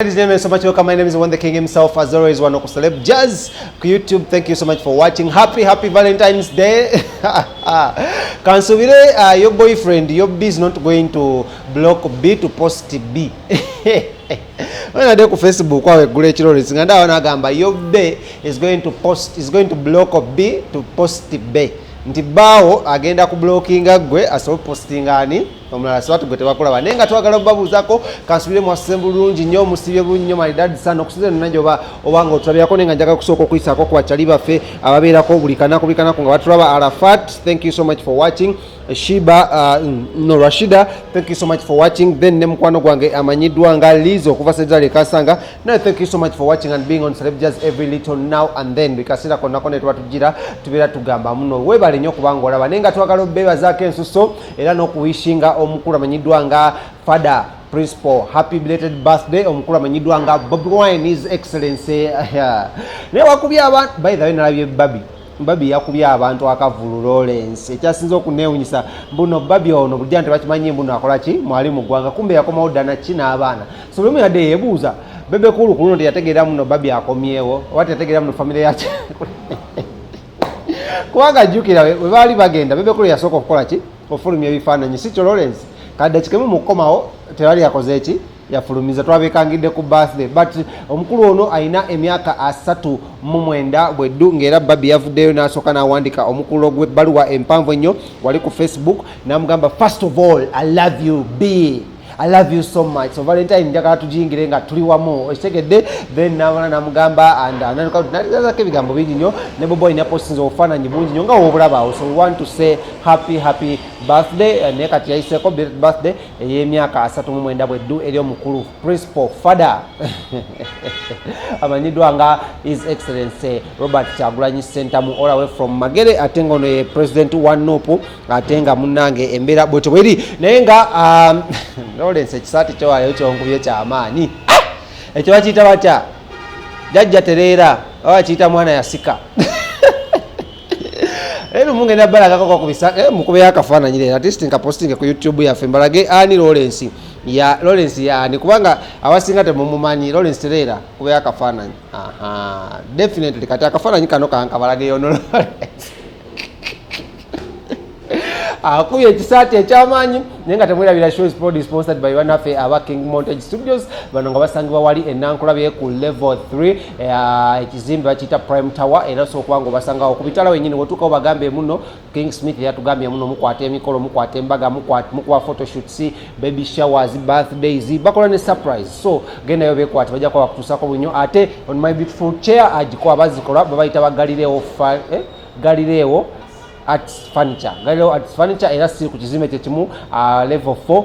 Ladies and gentlemen, so much welcome. My name is One the King himself, as always, One Celeb Jazz YouTube. Thank you so much for watching. Happy Valentine's Day. Kansubire, your boyfriend, your B is not going to block B to post B. When I do Facebook, your B is going to block B to post B. Nti bawo agenda ku blockinga gwe aso posting ani omulala swatu gwe tebakola banenga twagala babuzako kansubire mu assembulungi nnyo musibye bunnyo my dad sana okusize nanjoba obanga otulabyako nenga njaga kusoko kuyisako ku bachali baffe ababeerako bulikana kubikanako nga batulaba Arafat. Thank you so much for watching. Rashida, thank you so much for watching. Then nemukwano gwange amanyidwa nga Lizo kuva Sezale Kasanga. No, thank you so much for watching and being on Celeb Jazz every little now and then. Bikasira konna kone twatujira tubeera tugamba muno webale nnyo kubanga olaba nenga twagala obbeeba zaako ensuso era n'okuwishinga omukulu amanyidwa nga Fada Principal. Happy belated birthday omukulu amanyidwa nga Bobi Wine, His Excellency. Ne wakubya abantu by the way nalabye Babi yakubye abantu akavulu Lawrence ekyasinza okuneewunyisa mbuno Babi ono bulya nti bakimanyi mbuno akola ki mwalimu gwanga kumbe yakomawo ddana ki n'abaana so lumu yadde yeebuuza bebe kulu nti yategeera muno Babi akomyewo wati yategeera muno famire yaki kubanga jjukira we baali bagenda bebe kulu yasooka okukola ki ofulumya ebifaananyi si kyo Lawrence kadde kikemu mu kukomawo tewali yakoze eki yafulumiza twabekangidde ku birthday but omukulu ono ayina emyaka 39 bweddu ngera Babi yavuddeyo n'asooka n'awandika omukulu gw'ebbaluwa empanvu ennyo wali ku Facebook n'amugamba first of all I love you B, I love you so much. So Valentine njagala tujingire nga tuli wamu ekitegedde then n'abana n'amugamba and nalizako ebigambo bingi nnyo ne Bobo ina postinze obufaananyi bungi nnyo nga woobulabawo so we want to say happy birthday naye kati yayiseeko birthday ey'emyaka 39 bweddu eri omukulu Principal Fada amanyiddwa nga His Excellency Robert Kyagulanyi Ssentamu all away from Magere ate nga ono ye President wa Nuupu ate nga munnange embeera bwetyo bweri naye nga Lawrence ekisaati kyowaayo kyongubye kyamaanyi ekyo bakiyita batya jjajja tereera oba bakiyita mwana yasika ero mungenda balagako kubisa mukubeyo akafaananyi leero atist nka posting ku YouTube yaffe mbalage ani Lawrence yani kubanga abasinga temumumanyi Lawrence tereera kubeyo akafaananyi definitely kati akafaananyi kano kankabalage ono Lawrence akuye ekisaati ekyamaanyi naye nga temwerabira show is proudly sponsored by wanaffe aba King Montage Studios bano nga basangibwa wali enankulabye ku level 3 ekizimbe bakiyita Prime Tower era osobola nga obasangawo ku bitala wenyini wetuukawo bagambe muno King Smith yatugambye muno mukwata emikolo mukwata embaga mukuwa photoshoots baby showers birthdays bakola ne surprise so gendayo bekwata bajja kuba bakutuusako bunyo ate on my beautiful chair agikuwa bazikola babayita Galileewo Arts Furniture. Galileo Arts Furniture era siri ku kizimbe kyekimu level 4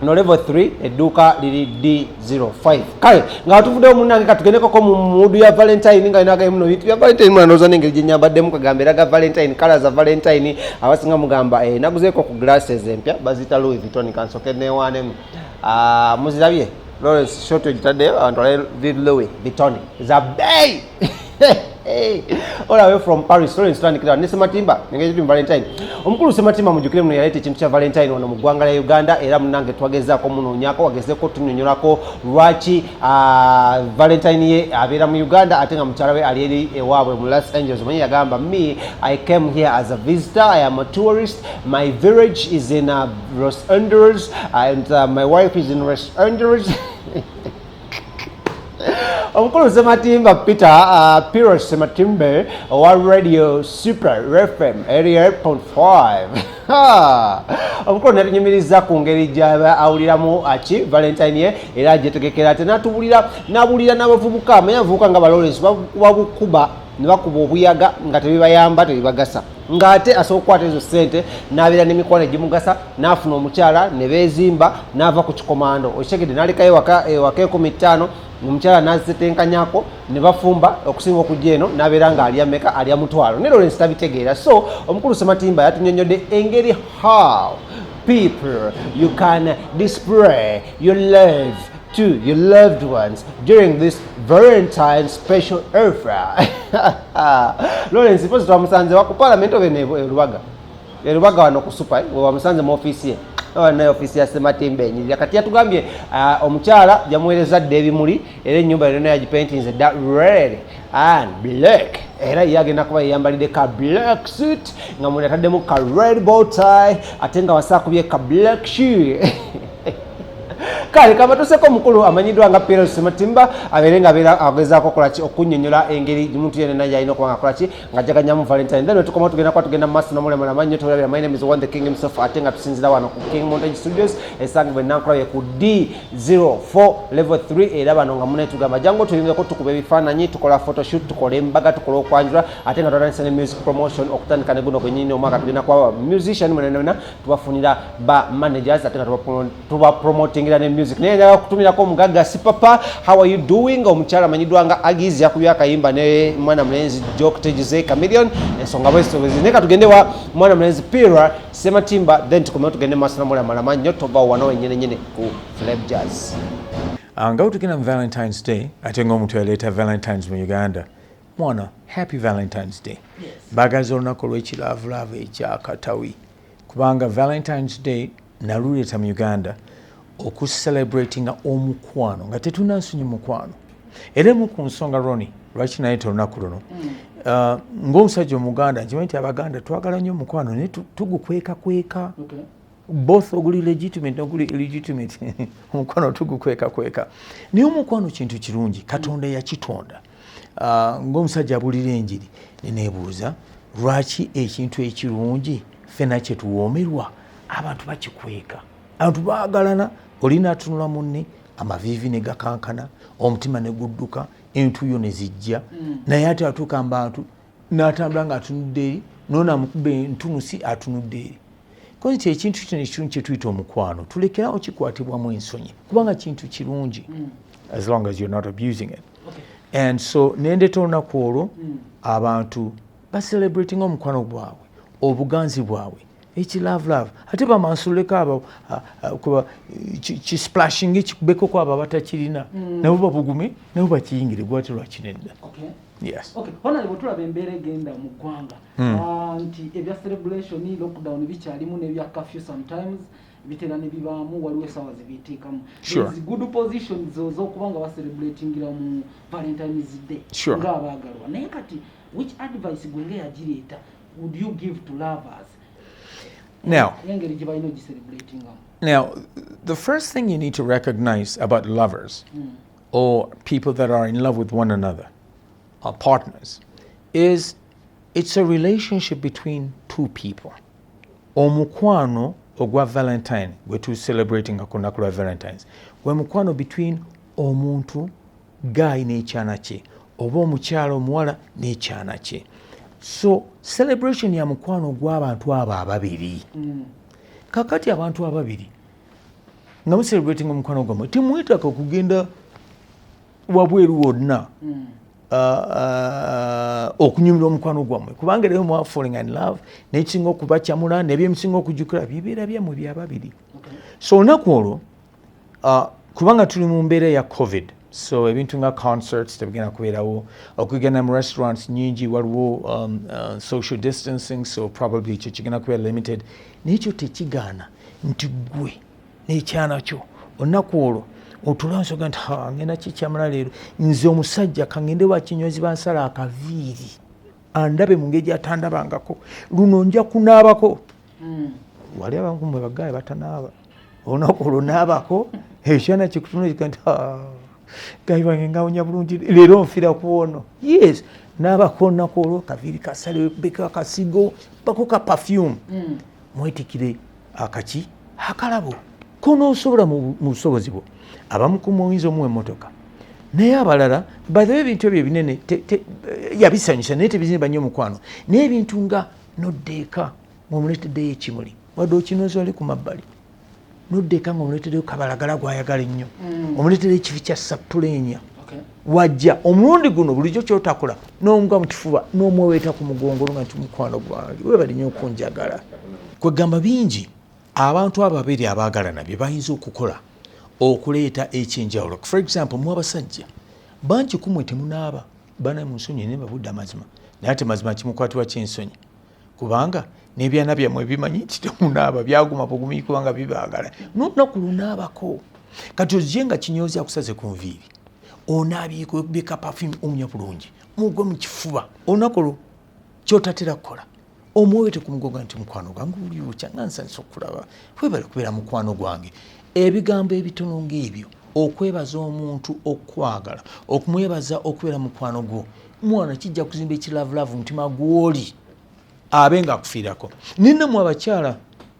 no level 3 edduuka liri D05 kale nga tuvuddeyo munnange katugendekoko mu mudu ya Valentine nga inagaye muno bitu bya Valentine mwana noza nengeri gye nyambaddemu kagamba era ga Valentine colors za Valentine abasinga mugamba naguzeeko ku glasses empya bazita Louis Vuitton kansoke newanemu muzirabye Lawrence short gitaddeyo abantu Louis Vuitton za bay all away from Paris. Lawrence tandikira ne SSEMATIMBA ngejetu Valentine omukulu SSEMATIMBA mujukire muno yaleta ekintu kya Valentine wano mu ggwanga lya Uganda era munange twagezaako munoonyako wagezeko tunyonyolako lwaki Valentine ye abeera mu Uganda ate nga mukyala we ali eri ewaabwe mu Los Angeles. Omanyi yagamba me I came here as a visitor, I am a tourist, my village is in Los Angeles and my wife is in Los Angeles. Omukulu SSEMATIMBA Peter Piros SSEMATIMBA wa Radio Super FM 88.5 omukulu netunyumiriza ku ngeri gy'aba awuliramu Valentine ye era gyetegekera ate n'abulira n'abavubuka amanya abavubuka nga Lawrence babukuba ne bakuba obuyaga nga tebibayamba tebibagasa ng'ate asobola okukwata ezo ssente n'abeera n'emikono egimugasa n'afuna omukyala ne beezimba n'ava ku kikomando okitegedde n'alekayo ewaka 15 omukyala n'azitenkanyako ne bafumba okusinga okujja eno n'abeera nga alya meka alya mutwalo ne Lawrence tabitegeera so omukulu SSEMATIMBA yatunyonyodde engeri how people you can display your love to your loved ones during this Valentine special offer. Lawrence pozi twamusanze wa ku parliament obe ne Rubaga wano ku super we wamusanze mu office ye na ofisi ya Sematimba enyirira kati yatugambye omukyala yamuweereza dde ebimuli era ennyumba yonna yagipaintinze that red and black era yagenda kuba yeyambalidde ka black suit nga muli ataddemu ka red bow tie ate nga wasaakubye ka black shoe kale kabatuseko omukulu amanyiddwa nga Pero Sematimba abeere nga abeera agezaako okolaki okunnyonnyola engeri omuntu yenna yalina okuba nga akolaki nga jaganyamu Valentine then wetukoma tugenda kuba tugenda mu maaso n'omulema amanyi tubulabira my name is One the King himself ate nga tusinzira wano ku King Montage Studios esangibwe nankulabye ku D04 level 3 era bano nga munetugamba jangu tuyingeko tukuba ebifaananyi tukola photoshoot tukola embaga tukola okwanjula ate nga twatandisa ne music promotion okutandika ne guno gwenyini omwaka tugenda kuba musician mwenena tubafunira ba managers ate nga tuba promotingira ne music naye kutumirako omugaga Sipapa how are you doing omukyala amanyiddwa nga Agizi yakubya akayimba ne mwana mulenzi Kkoti Chameleon ensonga bwesitobezi naye katugende wa mwana mulenzi Pero Sematimba then tukomeo tugende maaso n'omulema nnyo tova wano wenyenenyene ku Flab Jazz nga tugenda mu Valentine's Day ate ng'omuntu yaleeta Valentine's mu Uganda Mwana happy Valentine's Day baagaza olunaku olw'ekilaavu ekyakatawi kubanga Valentine's Day naluleeta mu Uganda okucelebratinga omukwano nga tetunansonyi mukwano era emu ku nsonga Roni lwaki naye olunaku luno ng'omusajja omuganda nkimanyi nti abaganda twagala nnyo omukwano naye tugukwekakweka both oguli legitimate n'oguli illegitimate omukwano tugukwekakweka naye omukwano kintu kirungi Katonda yakitonda ng'omusajja abulira enjiri neneebuuza lwaki ekintu ekirungi ffena kye tuwoomerwa abantu bakikweka abantu baagalana olina atunula munne amaviivi ne gakankana omutima ne gudduka entuyo ne zijja naye ate atuuka mu bantu n'atambula ng'atunudde eri noona amukuba entumusi atunudde eri kozi ti ekintu kino ekirungi kye tuyita omukwano tulekerawo kikwatibwamu ensonyi kubanga kintu kirungi as long as you're not abusing it and so nendeeta olunaku olwo abantu bacelebratinga omukwano gwabwe obuganzi bwabwe ekilavulava ate bamansuleko abo kuba kisplashing kikubekoko abo abatakirina nabo babugume nabo bakiyingire gwate lwakinedda yes hona lebo tulaba embeera egenda mu ggwanga nti ebya celebration lockdown bikyalimu n'ebya curfew sometimes bitera ne bibaamu waliwo essaawa zibiyitiikamu good positions z'okuba nga bacelebratingira mu Valentine's Day ng'abaagalwa naye kati which advice gwe ngayagireeta would you give to lovers Now, the first thing you need to recognize about lovers or people that are in love with one another, or partners, is it's a relationship between two people. Omukwano ogwa Valentine, we're celebrating akunaku lwa Valentines. Mukwano between omuntu guy n'ekyana kye, oba omukyala omuwala n'ekyana kye. So celebration ya mukwano gw'abantu abo ababiri kakati abantu ababiri nga mu celebrating omukwano gwammwe timwetaka okugenda wabweru wonna okunyumira omukwano gwammwe kubanga era mwa falling in love n'ekisinga okubakyamula n'ebyemusinga okujjukira bibeera byammwe byababiri so olunaku olwo kubanga tuli mu mbeera ya COVID so ebintu nga concerts tebigenda kubeerawo okugenda mu restaurants nyingi waliwo social distancing so probably ekyo kigenda kubeera limited n'ekyo tekigaana nti ggwe n'ekyana kyo olunaku olwo otula nsoga nti ngenda kikyamula leero nze omusajja kangende wakinyoozi bansala akaviiri andabe mu ngeri atandabangako luno nja kunaabako wali abankumwe bagaye batanaaba olunaku olwo naabako ekyana kikutunula nti gayi bange ngawonya bulungi leero nfira kuwono yes naabako olunaku olwo kaviiri kasale beka akasigo bako ka perfume mwetikire akaki akalabo konoosobola mu busobozi bwo abamu kumuyinza omuwa emmotoka naye abalala bathewe ebintu ebyo ebinene yabisanyusa naye tebizimba nnyo omukwano naye ebintu nga noddeeka ng'omuleeteddeyo ekimuli wadde okinoza oli ku mabbali noddeeka ng'omuleeteddeyo kabalagala gwayagala ennyo omuleeteddeyo ekifi kya sapulenya wajja omulundi guno bulijjo kyotakola n'omugwa mu kifuba n'omweweeta ku mugongo nga nti mukwano gwange webali nnyo okunjagala kwegamba bingi abantu ababiri abaagalana bye bayinza okukola okuleeta ekyenjawulo for example mu abasajja bangi kumwe temunaaba bana mu nsonyi ne babudde amazima naye ate mazima kimukwatibwa kyensonyi kubanga n'ebyana byammwe bimanyi nti temunaaba byaguma bugumi kubanga bibaagala n'olunaku lunaabako kati ozye nga kinyoozi akusaze ku nviiri onaabyeko beka perfume omunya bulungi mugwe mu kifuba olunaku olwo kyotatera kukola omwoyo tekumugoga nti mukwano gwange uliwukya nga nsanyusa okulaba webale kubeera mukwano gwange ebigambo ebitono ng'ebyo okwebaza omuntu okwagala okumwebaza okubeera mukwano gwo mwana kijja kuzimba ekilavulavu mutima gw'oli abe nga akufiirako ninnammwe abakyala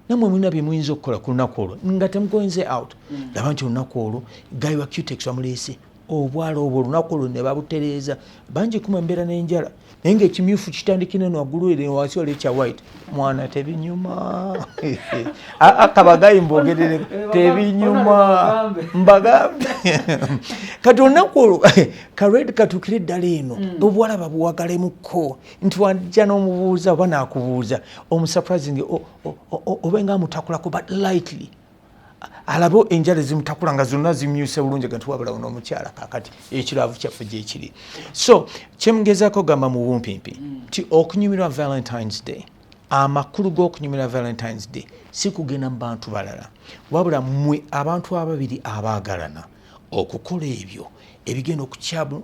nammwe mulina bye muyinza okukola ku lunaku olwo nga temugoinze out laba nti olunaku olwo gayi wa Qtex bamuleese obwala obwo olunaku olwo ne babutereeza bangi kuma embeera n'enjala naye ngaekimyufu kitandikire waggulu ere wansi wali ekya white mwana tebinyuma akabagayi mbogerere tebinyuma mbagambe kati olunaku olwo kared katukire eddala eno obwala babuwagalemukko nti wajja n'omubuuza oba naakubuuza omusurprising oba nga amutakulako but lightly alabo enjala zimutakula nga zonna zimyuse bulungi gati wabulawo n'omukyala kakati ekiraavu kyaffe gyekiri so kyemugezaako gamba mu bumpimpi ti okunyumirwa Valentine's Day amakulu g'okunyumirwa Valentine's Day si kugenda mu bantu balala wabula mmwe abantu ababiri abaagalana okukola ebyo ebigenda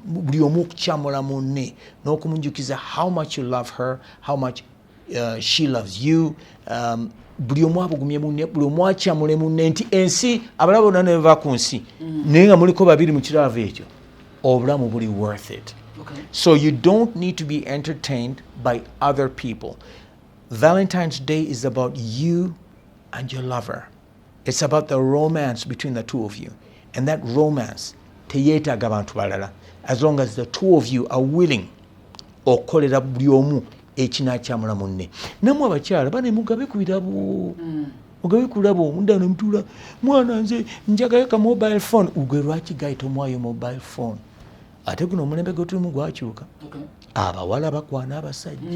buli omu okukyamula munne n'okumunjukiza how much you love her how much she loves you buli omu abugumye munne buli omu akyamule munne nti ensi abalala bonna ne bava ku nsi naye nga muliko babiri mu kiraavu ekyo obulamu buli worth it so you don't need to be entertained by other people. Valentine's Day is about you and your lover. It's about the romance between the two of you, and that romance teyeetaaga bantu balala as long as the two of you are willing okukolera buli omu ekinakyamula munne nammwe abakyala bane mugabe ku birabo mugabe ku birabo omunda nemutuula mwana nze njagayo ka mobile phone ugwe lwaki gayita omwayo mobile phone ate guno omulembe gwe tulimu gwakyuka abawala bakwana abasajja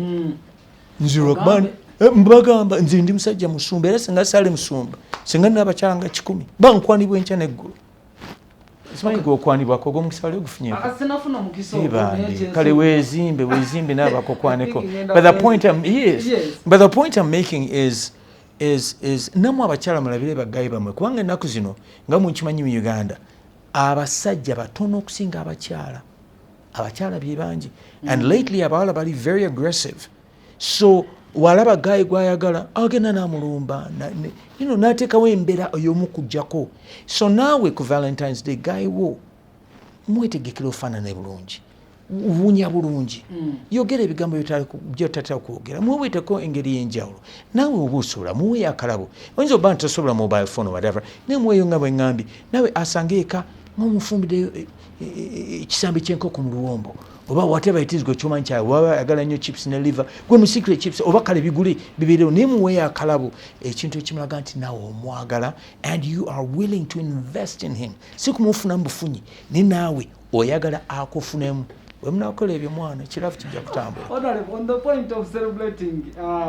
nzirokban mbagamba nze ndi musajja musumba era singa sale musumba singa nabakyala nga 10 bankwanibwa enkya neggulu simanyi gwokwanibwako ogwomukisa wali gufunye kale weezimbe n'abakokwaneko but the point I'm making is namwe abakyala mulabire bagayi bamwe kubanga ennaku zino nga mukimanyi mu Uganda abasajja batono okusinga abakyala bye bangi and lately abawala bali very aggressive so walaba gayi gwayagala agenda n'amulumba n'ateekawo embeera ey'omukujjako so naawe ku Valentine's Day gayi wo mwetegekera ofaanana bulungi wunya bulungi yogera ebigambo byotatera kwogera muweeteko engeri y'enjawulo naawe oba osobola muweeyo akalabo oyinza oba nti tosobola mobile phone or whatever naye muweeyo nga bwe ŋŋambye naawe asange eka ng'omufumbiddeyo ekisambi ky'enkoko mu luwombo oba whatever it is gwe kyomanyi kyawe waba ayagala nnyo chips ne liver gwe mu secret chips oba kale bigule bibirewo naye muweeyo akalabo ekintu ekimulaga nti naawe omwagala and you are willing to invest in him si kumufuna mu bufunyi naye naawe oyagala akufunemu we munakola ebyo mwana ekiraafu kijja kutambula. On the point of celebrating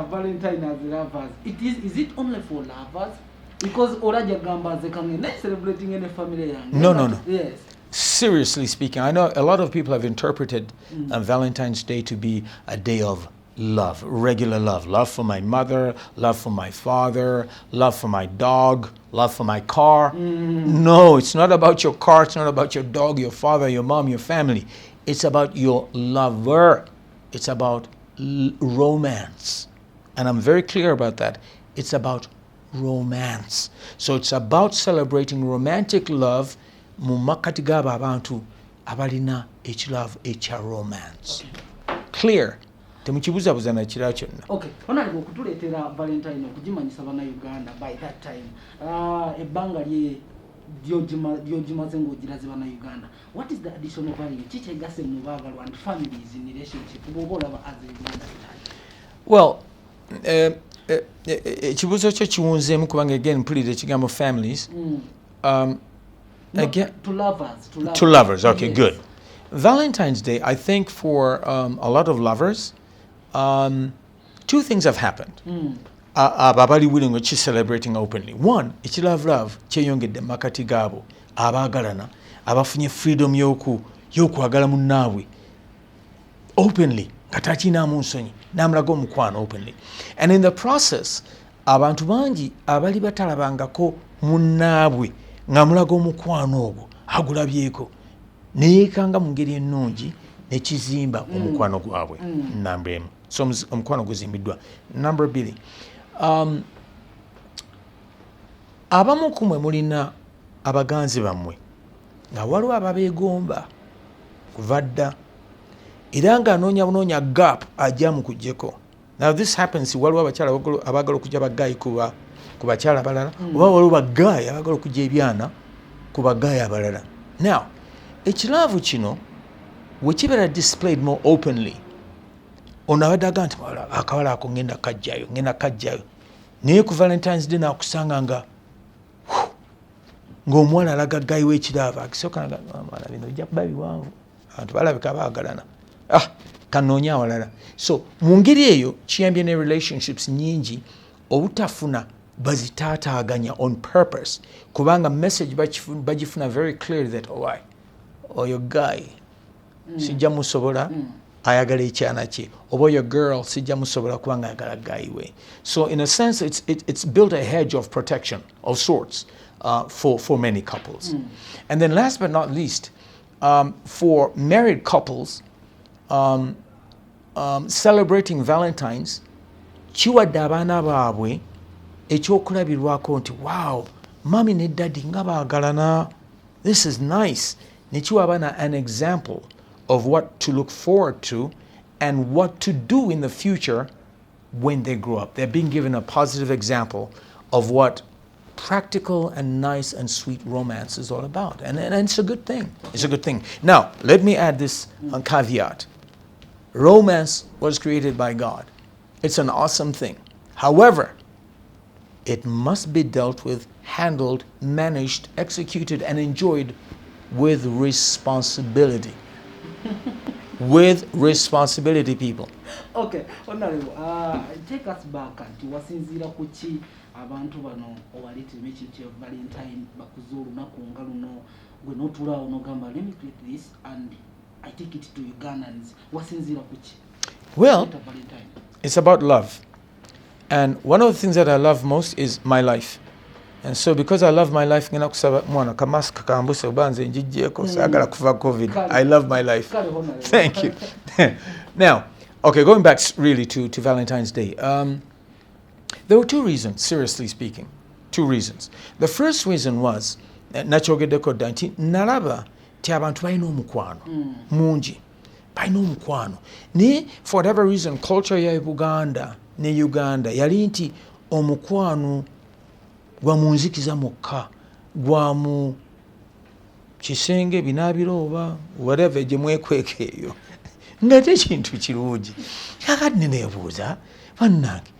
Valentine as lovers, is it only for lovers? Because oraja gamba zekangene celebrating any family yange. No. Yes. Seriously speaking, I know a lot of people have interpreted Valentine's Day to be a day of love, regular love for my mother, love for my father, love for my dog, love for my car. No, it's not about your car, it's not about your dog, your father, your mom, your family. It's about your lover. It's about romance. And I'm very clear about that. It's about romance. So it's about celebrating romantic love mu makati g'abo abantu abalina ekilaavu ekya romance. Clear. Temukibuzabuza na kirala kyonna. Okay. Honorable okutuleetera Valentine okugimanyisa bana Uganda by that time. Ebbanga lye lyogimaze ng'ogiraze bana Uganda. What is the additional value? Kiki egase mu baagalwa and families in relationship bw'oba olaba as a Uganda? Well, ekibuuzo kyo kiwunzeemu kubanga again mpulira ekigambo families. Again, to lovers. To lovers, okay, yes. Good. Valentine's Day, I think for a lot of lovers, two things have happened. Ababali willing to celebrating openly. One, it's love, kyeyongedde makati gaabo abaagalana abafunye freedom y'okwagala munnaabwe openly katakinaamu nsonyi namulaga omukwano openly, and in the process abantu bangi abali batalabangako munnaabwe nga mulaga omukwano ogwo agulabyeko neyeekanga mu ngeri ennungi nekizimba omukwano gwabwe. Namba emu, so omukwano guzimbiddwa. Namba bbiri, abamu kumwe mulina abaganzi bammwe nga waliwo ababeegomba kuva dda era nga anoonya gap ajja mu kujjeko. Now this happens, waliwo abakyala abagala okujja bagaayi ku bakyala abalala oba waliwo bagaayi abagala okujja ebyana ku bagaayi abalala. Now ekiraavu kino we kibeera displayed more openly, ono abadde aga nti akawala ako ngenda kajjayo naye ku Valentine's Day naakusanga ng'omuwala alaga gaayi w'ekiraavu akisooka mwana bino ojja kuba biwanvu, abantu balabika baagalana, kanoonya awalala. So mu ngeri eyo kiyambye ne relationships nyingi obutafuna bazitaataaganya on purpose, kubanga message bagifuna very clear that oyo guy sijja musobola ayagala ekyana kye, oba oyo girl sijja musobola kubanga ayagala guy we. So in a sense it's built a hedge of protection of sorts for many couples. And then last but not least, for married couples, celebrating Valentine's kiwadde abaana baabwe ekyokulabirwako nti wow, mami ne daddy nga baagalana, this is nice. Nekiwa abaana an example of what to look forward to and what to do in the future when they grow up. They're being given a positive example of what practical and nice and sweet romance is all about. And it's a good thing. It's a good thing. Now, let me add this caveat. Romance was created by God. It's an awesome thing. However, it must be dealt with, handled, managed, executed, and enjoyed with responsibility. With responsibility, people. Okay, honorable, take us back and wasinzira kuki abantu bano owalite mechiti of Valentine bakuzuru nakunga luno gwe notula onogamba let me create this and I take it to Ugandans. Wasinzira kuki? Well, it's about love. And one of the things that I love most is my life. And so because I love my life, ngena kusaba mwana kamask kambuse ubanze njijjeko sagala kuva COVID. I love my life. Thank you. Now, okay, going back really to Valentine's Day. There were two reasons, seriously speaking. Two reasons. The first reason was nachogedeko nti nalaba ti abantu balina omukwano mungi. Balina omukwano. Ni for whatever reason culture ya Buganda ne Uganda yali nti omukwano gwa munzikiza mukka, gwa mu kisenge binaabiro oba whatever gye mwekweka eyo nga tekintu kirungi. Kakati nebuuza bannange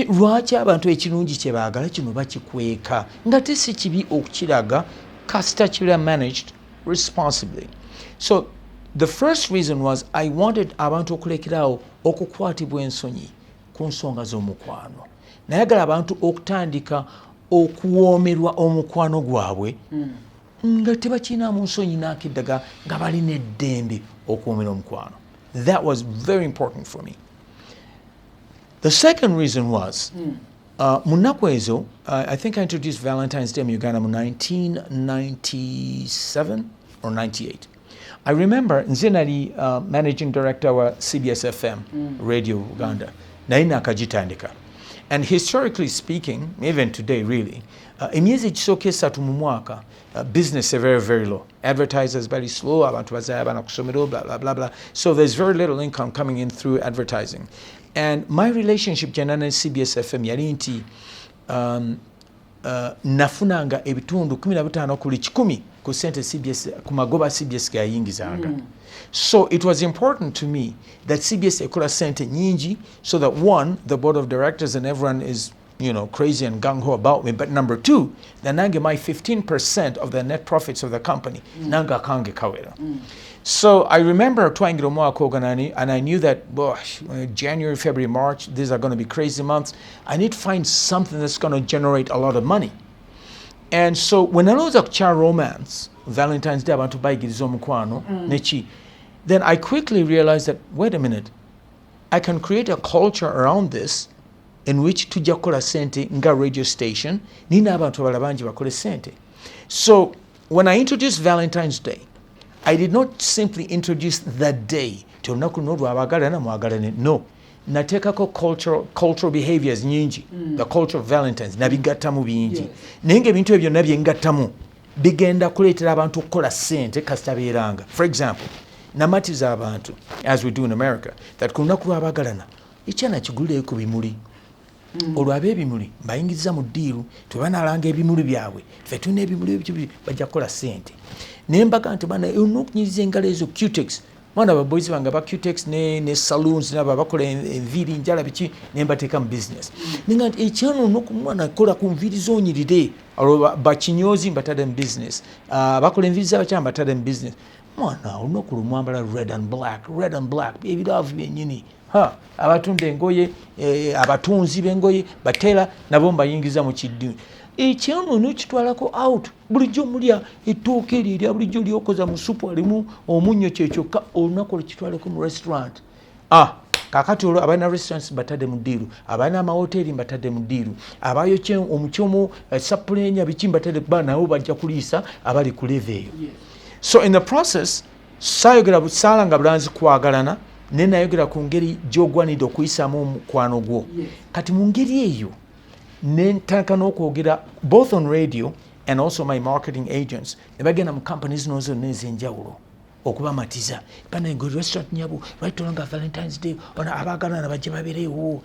lwaki abantu ekirungi kye baagala kino bakikweka nga tesi kibi okukiraga kasita kibeera managed responsibly. So the first reason was I wanted abantu okulekerawo okukwatibwa ensonyi ku nsonga z'omukwano. Nayagala abantu okutandika okuwoomerwa omukwano gwabwe nga tebakinaamu nsonyi n'akiddaga nga balina eddembe okuwoomera omukwano. That was very important for me. The second reason was mu nnaku ezo I think I introduced Valentine's Day in Uganda in 1997 or 98. I remember nze nali managing director wa CBS FM Radio Uganda naye nakagitandika. And historically speaking, even today really, emyezi ekisooka esatu mu mwaka business is very, very low. Advertisers very slow, abantu bazaya bana kusomero, blah, blah, blah, blah. So there's very little income coming in through advertising. And my relationship jana na CBS FM yali nti nafunanga ebitundu 15 kuli 10 ku sente CBS ku magoba CBS gayingizanga. So it was important to me that CBS ekola sente nyingi so that one, the board of directors and everyone is, you know, crazy and gung-ho about me. But number two, that nange my 15% of the net profits of the company, nanga kange kawera. So I remember trying to Koganani, and I knew that January, February, March, these are going to be crazy months. I need to find something that's going to generate a lot of money. And so when I was a child romance, Valentine's Day, abantu bayigiriza omukwano, nechi, then I quickly realized that, wait a minute, I can create a culture around this in which tujja kukola sente nga radio station nina abantu abala bangi bakole sente. So when I introduced Valentine's Day, I did not simply introduce the day ti olunaku luno lwabagalana mwagalane. No, nateekako cultural behaviors nyingi, the culture of Valentine's nabigattamu bingi. Naye ng'ebintu ebyo byonna bye ngattamu bigenda kuleetera abantu okukola sente kasita beeranga. For example, namatiza abantu, as we do in America, that ku lunaku lwabagalana ekyana kigulireyo ku bimuli. Olwo ab'ebimuli mbayingiriza mu ddiiru tebanaalanga ebimuli byabwe, ffe tulina ebimuli ebyo bajja kukola sente. Naye mbaga nti bana olina okunyiriza engalo ezo Cutex. Mwana baboyizi bange ba Cutex ne saloons nabo bakola enviiri njala biki ne mbateeka mu business. Ninga nti ekyana olina okumwana kola ku nviiri zoonyirire. Olwo bakinyozi mbatadde mu business. Bakola enviiri z'abakyala mbatadde mu business. Mwana olina okulumwambala red and black ebiraavu byennyini. Abatunda engoye, abatunzi b'engoye batera nabo mbayingiza mu kiddiini. Ekyano n'okitwalako out. Bulijjo mulya ettooke eryo erya bulijjo lyokoza mu supu alimu omunnyo kyekyokka olunaku olukitwaleko mu restaurant. Kakati olwo abalina restaurants batadde mu ddiiru, abalina amawoteeri batadde mu ddiiru, abayokye omukyomo sapulenya biki batadde kuba nabo bajja kuliisa abali ku leve eyo. So in the process saayogera saalanga bulanzi kwagalana naye nayogera ku ngeri gy'ogwanidde okuyisaamu omukwano gwo. Kati mu ngeri eyo nentaka n'okwogera both on radio and also my marketing agents ne bagenda mu companies zino zonna ez'enjawulo okubamatiza bana ngo restaurant nyabo lwaki tolanga Valentine's Day ona abagalana bajja babeerewo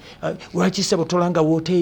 lwaki sebo tolanga woteeri